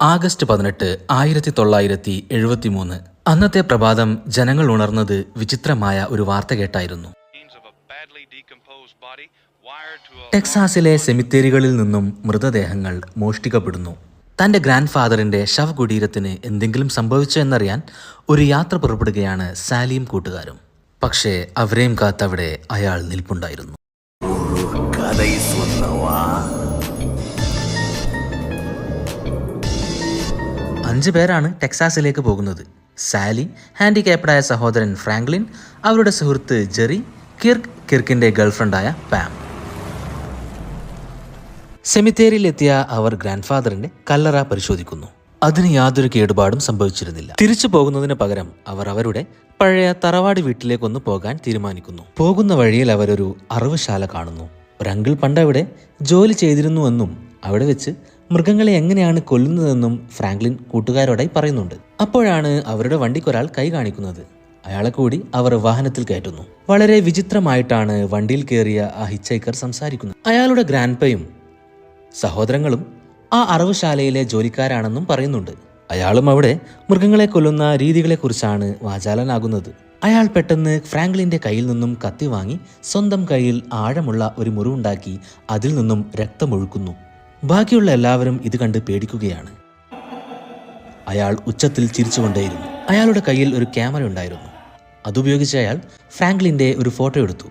August 18, 1973. അന്നത്തെ പ്രഭാതം ജനങ്ങൾ ഉണർന്നത് വിചിത്രമായ ഒരു വാർത്ത കേട്ടായിരുന്നു. ടെക്സാസിലെ സെമിത്തേരികളിൽ നിന്നും മൃതദേഹങ്ങൾ മോഷ്ടിക്കപ്പെടുന്നു. തന്റെ ഗ്രാൻഡ് ഫാദറിന്റെ ശവകുടീരത്തിന് എന്തെങ്കിലും സംഭവിച്ചോ എന്നറിയാൻ ഒരു യാത്ര പുറപ്പെടുകയാണ് സാലിയും കൂട്ടുകാരും. പക്ഷേ അവരെയും കാത്തവിടെ അയാൾ നിൽപ്പുണ്ടായിരുന്നു. 5 പേരാണ് ടെക്സാസിലേക്ക് പോകുന്നത്. സാലി, ഹാൻഡിക്യാപ്ഡായ സഹോദരൻ ഫ്രാങ്ക്ലിൻ, അവരുടെ സുഹൃത്ത് ജെറി, കിർക്കിന്റെ ഗേൾഫ്രണ്ടായ പാം. സെമിത്തേരിയിലെത്തിയ അവർ ഗ്രാൻഡ് ഫാദറിന്റെ കല്ലറ പരിശോധിക്കുന്നു. അതിന് യാതൊരു കേടുപാടും സംഭവിച്ചിരുന്നില്ല. തിരിച്ചു പോകുന്നതിന് പകരം അവർ അവരുടെ പഴയ തറവാട് വീട്ടിലേക്കൊന്ന് പോകാൻ തീരുമാനിക്കുന്നു. പോകുന്ന വഴിയിൽ അവരൊരു അറവുശാല കാണുന്നു. ഒരങ്കിൾ പണ്ടവിടെ ജോലി ചെയ്തിരുന്നുവെന്നും അവിടെ വെച്ച് മൃഗങ്ങളെ എങ്ങനെയാണ് കൊല്ലുന്നതെന്നും ഫ്രാങ്ക്ലിൻ കൂട്ടുകാരോടായി പറയുന്നുണ്ട്. അപ്പോഴാണ് അവരുടെ വണ്ടിക്കൊരാൾ കൈ കാണിക്കുന്നത്. അയാളെ കൂടി അവർ വാഹനത്തിൽ കയറ്റുന്നു. വളരെ വിചിത്രമായിട്ടാണ് വണ്ടിയിൽ കയറിയ ആ ഹിച്ചൈക്കർ സംസാരിക്കുന്നത്. അയാളുടെ ഗ്രാൻഡ്പയും സഹോദരങ്ങളും ആ അറവുശാലയിലെ ജോലിക്കാരാണെന്നും പറയുന്നുണ്ട്. അയാളും അവിടെ മൃഗങ്ങളെ കൊല്ലുന്ന രീതികളെക്കുറിച്ചാണ് വാചാലനാകുന്നത്. അയാൾ പെട്ടെന്ന് ഫ്രാങ്ക്ലിന്റെ കയ്യിൽ നിന്നും കത്തി വാങ്ങി സ്വന്തം കയ്യിൽ ആഴമുള്ള ഒരു മുറിവുണ്ടാക്കി അതിൽ നിന്നും രക്തമൊഴുക്കുന്നു. ബാക്കിയുള്ള എല്ലാവരും ഇത് കണ്ട് പേടിക്കുകയാണ്. അയാൾ ഉച്ചത്തിൽ ചിരിച്ചുകൊണ്ടേയിരുന്നു. അയാളുടെ കയ്യിൽ ഒരു ക്യാമറ ഉണ്ടായിരുന്നു. അതുപയോഗിച്ച് അയാൾ ഫ്രാങ്ക്ലിന്റെ ഒരു ഫോട്ടോ എടുത്തു.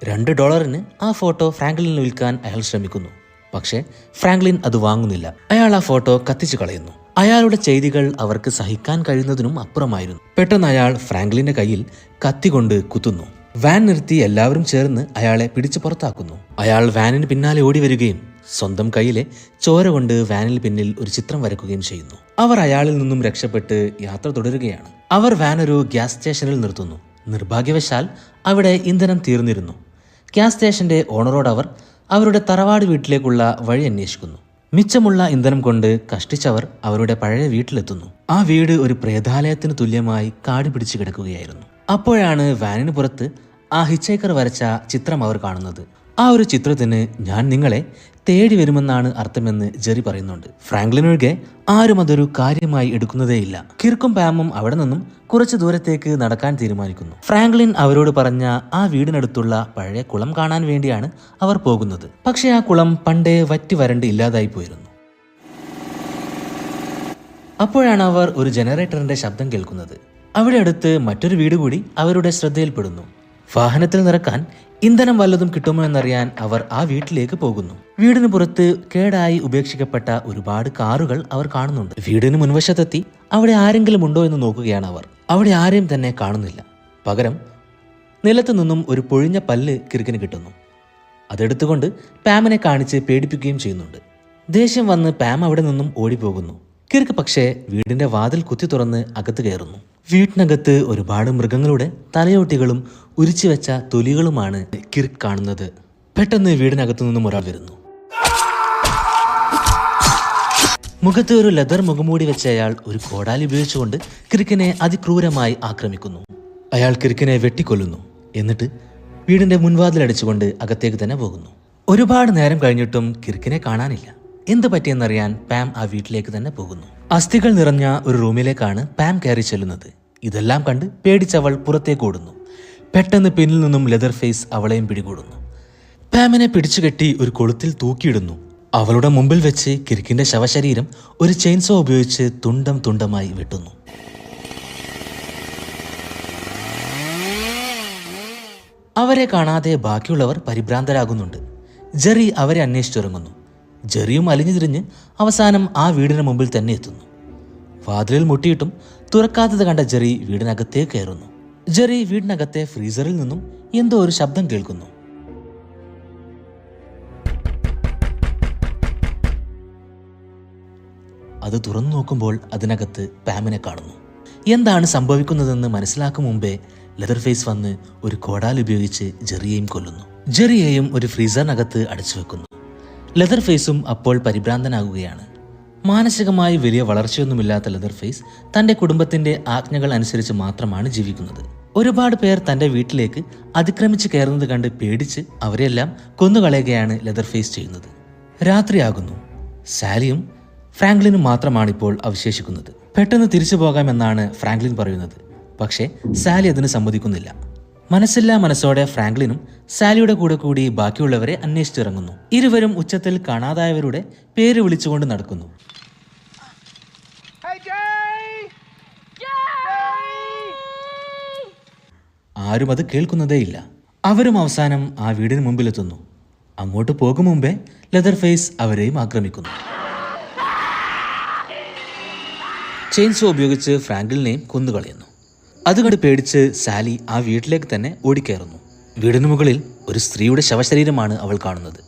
$2 ആ ഫോട്ടോ ഫ്രാങ്ക്ലിന് വിൽക്കാൻ അയാൾ ശ്രമിക്കുന്നു. പക്ഷേ ഫ്രാങ്ക്ലിൻ അത് വാങ്ങുന്നില്ല. അയാൾ ആ ഫോട്ടോ കത്തിച്ചു കളയുന്നു. അയാളുടെ ചെയ്തികൾ അവർക്ക് സഹിക്കാൻ കഴിയുന്നതിനും അപ്പുറമായിരുന്നു. പെട്ടെന്ന് അയാൾ ഫ്രാങ്ക്ലിന്റെ കയ്യിൽ കത്തി കൊണ്ട് കുത്തുന്നു. വാൻ നിർത്തി എല്ലാവരും ചേർന്ന് അയാളെ പിടിച്ചു പുറത്താക്കുന്നു. അയാൾ വാനിന് പിന്നാലെ ഓടി വരികയും സ്വന്തം കയ്യിലെ ചോര കൊണ്ട് വാനിൽ പിന്നിൽ ഒരു ചിത്രം വരയ്ക്കുകയും ചെയ്യുന്നു. അവർ അയാളിൽ നിന്നും രക്ഷപ്പെട്ട് യാത്ര തുടരുകയാണ്. അവർ വാൻ ഒരു ഗ്യാസ് സ്റ്റേഷനിൽ നിർത്തുന്നു. നിർഭാഗ്യവശാൽ അവിടെ ഇന്ധനം തീർന്നിരുന്നു. ഗ്യാസ് സ്റ്റേഷന്റെ ഓണറോട് അവർ അവരുടെ തറവാട് വീട്ടിലേക്കുള്ള വഴി അന്വേഷിക്കുന്നു. മിച്ചമുള്ള ഇന്ധനം കൊണ്ട് കഷ്ടിച്ചവർ അവരുടെ പഴയ വീട്ടിലെത്തുന്നു. ആ വീട് ഒരു പ്രേതാലയത്തിന് തുല്യമായി കാട് പിടിച്ചു കിടക്കുകയായിരുന്നു. അപ്പോഴാണ് വാനിന് പുറത്ത് ആ ഹിച്ചൈക്കർ വരച്ച ചിത്രം അവർ കാണുന്നത്. ആ ഒരു ചിത്രത്തിന് ഞാൻ നിങ്ങളെ തേടി വരുമെന്നാണ് അർത്ഥമെന്ന് ജെറി പറയുന്നുണ്ട്. ഫ്രാങ്ക്ലിനൊഴികെ ആരും അതൊരു കാര്യമായി എടുക്കുന്നതേയില്ല. കിർക്കും പാമും അവിടെ നിന്നും കുറച്ചു ദൂരത്തേക്ക് നടക്കാൻ തീരുമാനിക്കുന്നു. ഫ്രാങ്ക്ലിൻ അവരോട് പറഞ്ഞ ആ വീടിനടുത്തുള്ള പഴയ കുളം കാണാൻ വേണ്ടിയാണ് അവർ പോകുന്നത്. പക്ഷെ ആ കുളം പണ്ടേ വറ്റി വരണ്ട് ഇല്ലാതായി പോയിരുന്നു. അപ്പോഴാണ് അവർ ഒരു ജനറേറ്ററിന്റെ ശബ്ദം കേൾക്കുന്നത്. അവിടെ അടുത്ത് മറ്റൊരു വീട് കൂടി അവരുടെ ശ്രദ്ധയിൽപ്പെടുന്നു. വാഹനത്തിൽ നിറക്കാൻ ഇന്ധനം വല്ലതും കിട്ടുമോ എന്നറിയാൻ അവർ ആ വീട്ടിലേക്ക് പോകുന്നു. വീടിന് പുറത്ത് കേടായി ഉപേക്ഷിക്കപ്പെട്ട ഒരുപാട് കാറുകൾ അവർ കാണുന്നുണ്ട്. വീടിന് മുൻവശത്തെത്തി അവിടെ ആരെങ്കിലും ഉണ്ടോ എന്ന് നോക്കുകയാണ് അവർ. അവിടെ ആരെയും തന്നെ കാണുന്നില്ല. പകരം നിലത്തു നിന്നും ഒരു പൊഴിഞ്ഞ പല്ല് കിർക്കിന് കിട്ടുന്നു. അതെടുത്തുകൊണ്ട് പാമിനെ കാണിച്ച് പേടിപ്പിക്കുകയും ചെയ്യുന്നുണ്ട്. ദേഷ്യം വന്ന് പാം അവിടെ നിന്നും ഓടിപ്പോകുന്നു. കിർക്ക് പക്ഷേ വീടിന്റെ വാതിൽ കുത്തി തുറന്ന് അകത്ത് കയറുന്നു. വീട്ടിനകത്ത് ഒരുപാട് മൃഗങ്ങളുടെ തലയോട്ടികളും ഉരിച്ചു വെച്ച തൊലികളുമാണ് കിർക്ക് കാണുന്നത്. പെട്ടെന്ന് വീടിനകത്തു നിന്നും ഒരാൾ വരുന്നു. മുഖത്ത് ഒരു ലെതർ മുഖംമൂടി വെച്ച അയാൾ ഒരു കോടാലി ഉപയോഗിച്ചുകൊണ്ട് കിർക്കിനെ അതിക്രൂരമായി ആക്രമിക്കുന്നു. അയാൾ കിർക്കിനെ വെട്ടിക്കൊല്ലുന്നു. എന്നിട്ട് വീടിന്റെ മുൻവാതിലടിച്ചുകൊണ്ട് അകത്തേക്ക് തന്നെ പോകുന്നു. ഒരുപാട് നേരം കഴിഞ്ഞിട്ടും കിർക്കിനെ കാണാനില്ല. എന്ത് പറ്റിയെന്നറിയാൻ പാം ആ വീട്ടിലേക്ക് തന്നെ പോകുന്നു. അസ്ഥികൾ നിറഞ്ഞ ഒരു റൂമിലേക്കാണ് പാം കയറി ചെല്ലുന്നത്. ഇതെല്ലാം കണ്ട് പേടിച്ചവൾ പുറത്തേക്ക് ഓടുന്നു. പെട്ടെന്ന് പിന്നിൽ നിന്നും ലെതർ ഫേസ് അവളെയും പിടികൂടുന്നു. പാമിനെ പിടിച്ചുകെട്ടി ഒരു കൊളുത്തിൽ തൂക്കിയിടുന്നു. അവളുടെ മുമ്പിൽ വെച്ച് കിർക്കിന്റെ ശവശരീരം ഒരു ചെയിൻസോ ഉപയോഗിച്ച് തുണ്ടം തുണ്ടമായി വെട്ടുന്നു. അവരെ കാണാതെ ബാക്കിയുള്ളവർ പരിഭ്രാന്തരാകുന്നുണ്ട്. ജെറി അവരെ അന്വേഷിച്ചിറങ്ങുന്നു. ജെറിയും അലിഞ്ഞു തിരിഞ്ഞ് അവസാനം ആ വീടിന് മുമ്പിൽ തന്നെ എത്തുന്നു. വാതിലിൽ മുട്ടിയിട്ടും തുറക്കാത്തത് കണ്ട ജെറി വീടിനകത്തേക്ക് കയറുന്നു. ജെറി വീടിനകത്തെ ഫ്രീസറിൽ നിന്നും എന്തോ ഒരു ശബ്ദം കേൾക്കുന്നു. അത് തുറന്നു നോക്കുമ്പോൾ അതിനകത്ത് പാമിനെ കാണുന്നു. എന്താണ് സംഭവിക്കുന്നതെന്ന് മനസ്സിലാക്കും മുമ്പേ ലെതർ ഫേസ് വന്ന് ഒരു കോടാലി ഉപയോഗിച്ച് ജെറിയെയും കൊല്ലുന്നു. ജെറിയെയും ഒരു ഫ്രീസറിനകത്ത് അടച്ചു വെക്കുന്നു. ലെതർ ഫേസും അപ്പോൾ പരിഭ്രാന്തനാകുകയാണ്. മാനസികമായി വലിയ വളർച്ചയൊന്നുമില്ലാത്ത ലെതർ ഫേസ് തന്റെ കുടുംബത്തിന്റെ ആജ്ഞകൾ അനുസരിച്ച് മാത്രമാണ് ജീവിക്കുന്നത്. ഒരുപാട് പേർ തന്റെ വീട്ടിലേക്ക് അതിക്രമിച്ച് കയറുന്നത് കണ്ട് പേടിച്ച് അവരെല്ലാം കൊന്നുകളയുകയാണ് ലെതർ ഫേസ് ചെയ്യുന്നത്. രാത്രിയാകുന്നു. സാലിയും ഫ്രാങ്ക്ലിനും മാത്രമാണ് ഇപ്പോൾ അവശേഷിക്കുന്നത്. പെട്ടെന്ന് തിരിച്ചു പോകാമെന്നാണ് ഫ്രാങ്ക്ലിൻ പറയുന്നത്. പക്ഷേ സാലി അതിന് സമ്മതിക്കുന്നില്ല. മനസ്സില്ലാ മനസ്സോടെ ഫ്രാങ്ക്ലിനും സാലിയുടെ കൂടെ കൂടി ബാക്കിയുള്ളവരെ അന്വേഷിച്ചിറങ്ങുന്നു. ഇരുവരും ഉച്ചത്തിൽ കാണാതായവരുടെ പേര് വിളിച്ചുകൊണ്ട് നടക്കുന്നു. ആരും അത് കേൾക്കുന്നതേയില്ല. അവരും അവസാനം ആ വീടിന് മുമ്പിലെത്തുന്നു. അങ്ങോട്ട് പോകും മുമ്പേ ലെതർ ഫേസ് അവരെയും ആക്രമിക്കുന്നു. ചെയിൻസോ ഉപയോഗിച്ച് ഫ്രാങ്ക്ലിനെയും കൊന്നുകളയുന്നു. അതുകണ്ട് പേടിച്ച് സാലി ആ വീട്ടിലേക്ക് തന്നെ ഓടിക്കയറുന്നു. വീടിനു മുകളിൽ ഒരു സ്ത്രീയുടെ ശവശരീരമാണ് അവൾ കാണുന്നത്.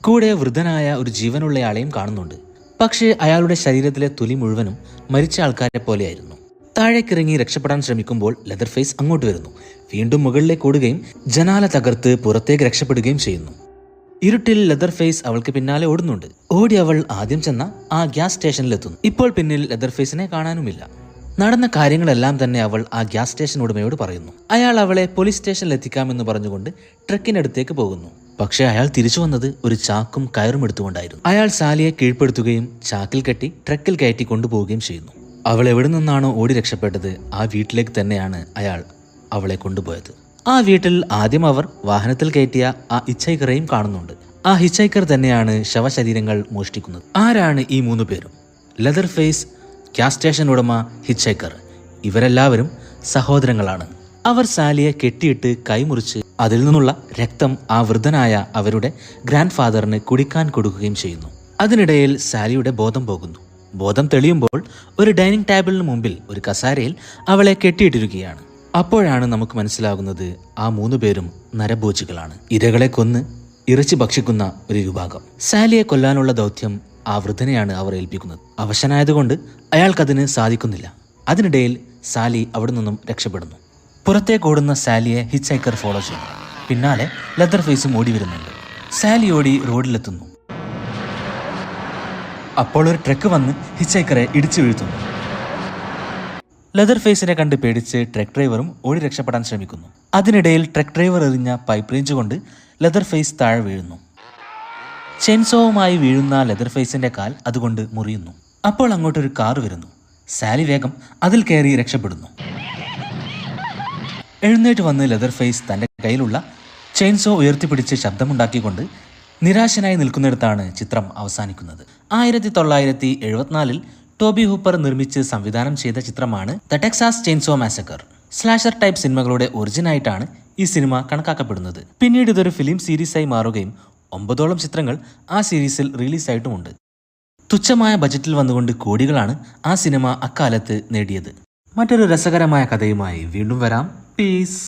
കൂടെ വൃദ്ധനായ ഒരു ജീവനുള്ളയാളെയും കാണുന്നുണ്ട്. പക്ഷേ അയാളുടെ ശരീരത്തിലെ തൊലി മുഴുവനും മരിച്ച ആൾക്കാരെ പോലെയായിരുന്നു. താഴേക്കിറങ്ങി രക്ഷപ്പെടാൻ ശ്രമിക്കുമ്പോൾ ലെതർ ഫേസ് അങ്ങോട്ട് വരുന്നു. വീണ്ടും മുകളിലേക്ക് ഓടുകയും ജനാല തകർത്ത് പുറത്തേക്ക് രക്ഷപ്പെടുകയും ചെയ്യുന്നു. ഇരുട്ടിൽ ലെതർ ഫേസ് അവൾക്ക് പിന്നാലെ ഓടുന്നുണ്ട്. ഓടി അവൾ ആദ്യം ചെന്ന ആ ഗ്യാസ് സ്റ്റേഷനിലെത്തുന്നു. ഇപ്പോൾ പിന്നിൽ ലെതർ ഫേസിനെ കാണാനുമില്ല. നടന്ന കാര്യങ്ങളെല്ലാം തന്നെ അവൾ ആ ഗ്യാസ് സ്റ്റേഷൻ ഉടമയോട് പറയുന്നു. അയാൾ അവളെ പോലീസ് സ്റ്റേഷനിൽ എത്തിക്കാമെന്ന് പറഞ്ഞുകൊണ്ട് ട്രക്കിനടുത്തേക്ക് പോകുന്നു. പക്ഷേ അയാൾ തിരിച്ചു വന്നത് ഒരു ചാക്കും കയറും എടുത്തുകൊണ്ടായിരുന്നു. അയാൾ സാലിയെ കീഴ്പ്പെടുത്തുകയും ചാക്കിൽ കെട്ടി ട്രക്കിൽ കയറ്റി കൊണ്ടുപോവുകയും ചെയ്യുന്നു. അവൾ എവിടെ നിന്നാണോ ഓടി രക്ഷപ്പെട്ടത് ആ വീട്ടിലേക്ക് തന്നെയാണ് അയാൾ അവളെ കൊണ്ടുപോയത്. ആ വീട്ടിൽ ആദ്യം അവർ വാഹനത്തിൽ കയറ്റിയ ആ ഹിച്ചൈക്കറേയും കാണുന്നുണ്ട്. ആ ഹിച്ചൈക്കർ തന്നെയാണ് ശവശരീരങ്ങൾ മോഷ്ടിക്കുന്നത്. ആരാണ് ഈ 3 പേരും? ലെതർ ഫേസ്, ഗ്യാസ് സ്റ്റേഷൻ ഉടമ, ഹിച്ചൈക്കർ. ഇവരെല്ലാവരും സഹോദരങ്ങളാണ്. അവർ സാലിയെ കെട്ടിയിട്ട് കൈമുറിച്ച് അതിൽ നിന്നുള്ള രക്തം ആ വൃദ്ധനായ അവരുടെ ഗ്രാൻഡ് ഫാദറിന് കുടിക്കാൻ കൊടുക്കുകയും ചെയ്യുന്നു. അതിനിടയിൽ സാലിയുടെ ബോധം പോകുന്നു. ബോധം തെളിയുമ്പോൾ ഒരു ഡൈനിങ് ടേബിളിന് മുമ്പിൽ ഒരു കസാരയിൽ അവളെ കെട്ടിയിട്ടിരിക്കുകയാണ്. അപ്പോഴാണ് നമുക്ക് മനസ്സിലാകുന്നത് ആ 3 പേരും നരഭോജികളാണ്. ഇരകളെ കൊന്ന് ഇറച്ചി ഭക്ഷിക്കുന്ന ഒരു വിഭാഗം. സാലിയെ കൊല്ലാനുള്ള ദൗത്യം ആ വൃദ്ധനെയാണ് അവർ ഏൽപ്പിക്കുന്നത്. അവശനായതുകൊണ്ട് അയാൾക്കതിന് സാധിക്കുന്നില്ല. അതിനിടയിൽ സാലി അവിടെ നിന്നും രക്ഷപ്പെടുന്നു. പുറത്തേക്ക് ഓടുന്ന സാലിയെ ഹിച്ചൈക്കർ ഫോളോ ചെയ്യുന്നു. പിന്നാലെ ലെതർ ഫേസും ഓടി വരുന്നുണ്ട്. സാലി ഓടി റോഡിലെത്തുന്നു. അപ്പോൾ ഒരു ട്രക്ക് വന്ന് ഹിച്ചൈക്കറെ ഇടിച്ചു വീഴ്ത്തുന്നു. ലെതർ ഫേസിനെ കണ്ട് പേടിച്ച് ട്രക്ക് ഡ്രൈവറും ഓടി രക്ഷപ്പെടാൻ ശ്രമിക്കുന്നു. അതിനിടയിൽ ട്രക്ക് ഡ്രൈവർ എറിഞ്ഞ പൈപ്പ് റേഞ്ച് കൊണ്ട് ലെതർ ഫേസ് താഴെ വീഴുന്നു. ചെയിൻസോവുമായി വീഴുന്ന ലെതർ ഫേസിന്റെ കാൽ അതുകൊണ്ട് മുറിയുന്നു. അപ്പോൾ അങ്ങോട്ടൊരു കാർ വരുന്നു. സാലി വേഗം അതിൽ കയറി രക്ഷപ്പെടുന്നു. എഴുന്നേറ്റ് വന്ന് ലെതർ ഫേസ് തന്റെ കയ്യിലുള്ള ചെയിൻസോ ഉയർത്തിപ്പിടിച്ച് ശബ്ദമുണ്ടാക്കിക്കൊണ്ട് നിരാശനായി നിൽക്കുന്നിടത്താണ് ചിത്രം അവസാനിക്കുന്നത്. 1974 ടോബി ഹൂപ്പർ നിർമ്മിച്ച് സംവിധാനം ചെയ്ത ചിത്രമാണ് the Texas chainsaw മാസക്കർ. Slasher type സിനിമകളുടെ ഒറിജിനായിട്ടാണ് ഈ സിനിമ കണക്കാക്കപ്പെടുന്നത്. പിന്നീട് ഇതൊരു ഫിലിം സീരീസായി മാറുകയും 9ഓളം ചിത്രങ്ങൾ ആ സീരീസിൽ റിലീസായിട്ടുമുണ്ട്. തുച്ഛമായ ബജറ്റിൽ വന്നുകൊണ്ട് കോടികളാണ് ആ സിനിമ അക്കാലത്ത് നേടിയത്. മറ്റൊരു രസകരമായ കഥയുമായി വീണ്ടും വരാം. പീസ്.